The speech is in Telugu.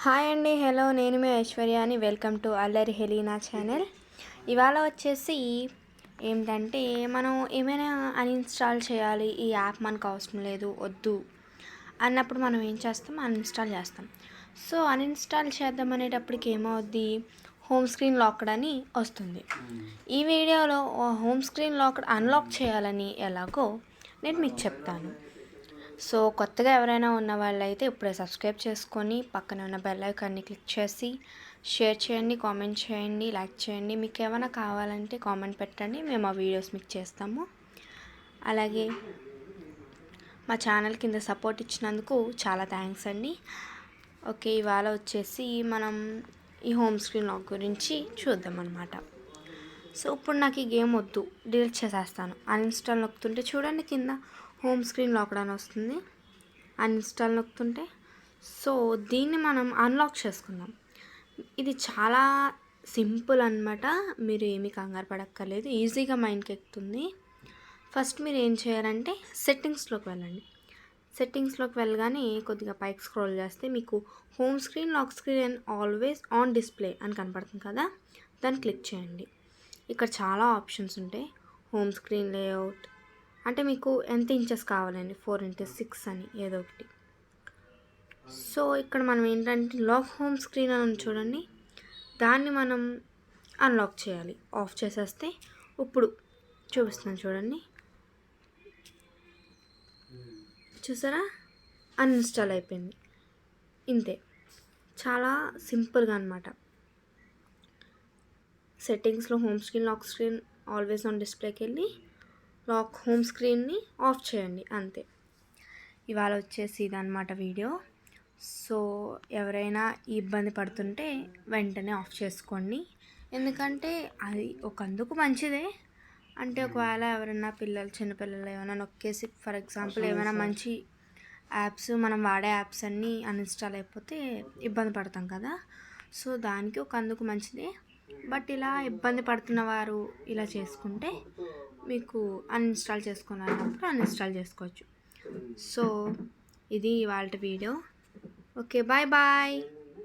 హాయ్ అండి, హలో, నేను మీ ఐశ్వర్యాని. వెల్కమ్ టు అల్లరి హెలీనా ఛానల్. ఇవాళ వచ్చేసి ఏంటంటే మనం ఏమైనా అన్ఇన్స్టాల్ చేయాలి, ఈ యాప్ మనకు అవసరం లేదు, వద్దు అన్నప్పుడు మనం ఏం చేస్తాం, అన్ఇన్స్టాల్ చేస్తాం. సో అన్ఇన్స్టాల్ చేద్దాం అనేటప్పటికి ఏమవుద్ది, హోమ్ స్క్రీన్ లాక్డ్ అని వస్తుంది. ఈ వీడియోలో హోమ్ స్క్రీన్ లాక్డ్ అన్లాక్ చేయాలని ఎలాగో నేను మీకు చెప్తాను. సో కొత్తగా ఎవరైనా ఉన్న వాళ్ళైతే ఇప్పుడే సబ్స్క్రైబ్ చేసుకొని పక్కన ఉన్న బెల్ ఐకాన్ని క్లిక్ చేసి షేర్ చేయండి, కామెంట్ చేయండి, లైక్ చేయండి. మీకు ఏమైనా కావాలంటే కామెంట్ పెట్టండి, మేము ఆ వీడియోస్ మీకు చేస్తాము. అలాగే మా ఛానల్ కింద సపోర్ట్ ఇచ్చినందుకు చాలా థ్యాంక్స్ అండి. ఓకే, ఇవాళ వచ్చేసి మనం ఈ హోమ్ స్క్రీన్ లాక్ గురించి చూద్దాం అన్నమాట. సో ఇప్పుడు నాకు ఈ గేమ్ వద్దు, డిలీట్ చేసేస్తాను. అన్ఇన్స్టాల్ నొక్కుతుంటే చూడండి, కింద హోమ్ స్క్రీన్ లాక్డ్ అని వస్తుంది. అన్ఇన్స్టాల్ నొక్కుతుంటే సో దీన్ని మనం అన్లాక్ చేసుకుందాం. ఇది చాలా సింపుల్ అన్నమాట. మీరు ఏమీ కంగారు పడక్కర్లేదు, ఈజీగా మైండ్కి ఎక్కుతుంది. ఫస్ట్ మీరు ఏం చేయాలంటే సెట్టింగ్స్లోకి వెళ్ళండి. సెట్టింగ్స్లోకి వెళ్ళగానే కొద్దిగా పైకి స్క్రోల్ చేస్తే మీకు home screen, lock screen always on display అని కనపడుతుంది కదా, దాన్ని క్లిక్ చేయండి. ఇక్కడ చాలా ఆప్షన్స్ ఉంటాయి. హోమ్ స్క్రీన్ లేఅవుట్ అంటే మీకు ఎంత ఇంచెస్ కావాలండి, 4x6 అని ఏదో ఒకటి. సో ఇక్కడ మనం ఏంటంటే లాక్ హోమ్ స్క్రీన్ అని చూడండి, దాన్ని మనం అన్లాక్ చేయాలి. ఆఫ్ చేసేస్తే ఇప్పుడు చూపిస్తున్నాను చూడండి, చూసారా, అన్ఇన్స్టాల్ అయిపోయింది. ఇంతే, చాలా సింపుల్గా అనమాట. సెట్టింగ్స్లో home screen, lock screen always on డిస్ప్లేకి వెళ్ళి లాక్ హోమ్ స్క్రీన్ని ఆఫ్ చేయండి, అంతే. ఇవాళ వచ్చేసి ఇదన్నమాట వీడియో. సో ఎవరైనా ఇబ్బంది పడుతుంటే వెంటనే ఆఫ్ చేసుకోండి, ఎందుకంటే అది ఒకందుకు మంచిదే. అంటే ఒకవేళ ఎవరైనా చిన్నపిల్లలు ఏమైనా నొక్కేసి ఫర్ ఎగ్జాంపుల్ ఏమైనా మంచి యాప్స్, మనం వాడే యాప్స్ అన్నీ అన్ఇన్స్టాల్ అయిపోతే ఇబ్బంది పడతాం కదా. సో దానికి ఒకందుకు మంచిదే. బట్ ఇలా ఇబ్బంది పడుతున్న వారు ఇలా చేసుకుంటే మీకు అన్ఇన్స్టాల్ చేసుకోవాలన్నప్పుడు అన్ఇన్స్టాల్ చేసుకోవచ్చు. సో ఇది ఇవాళ వీడియో. Okay, bye bye.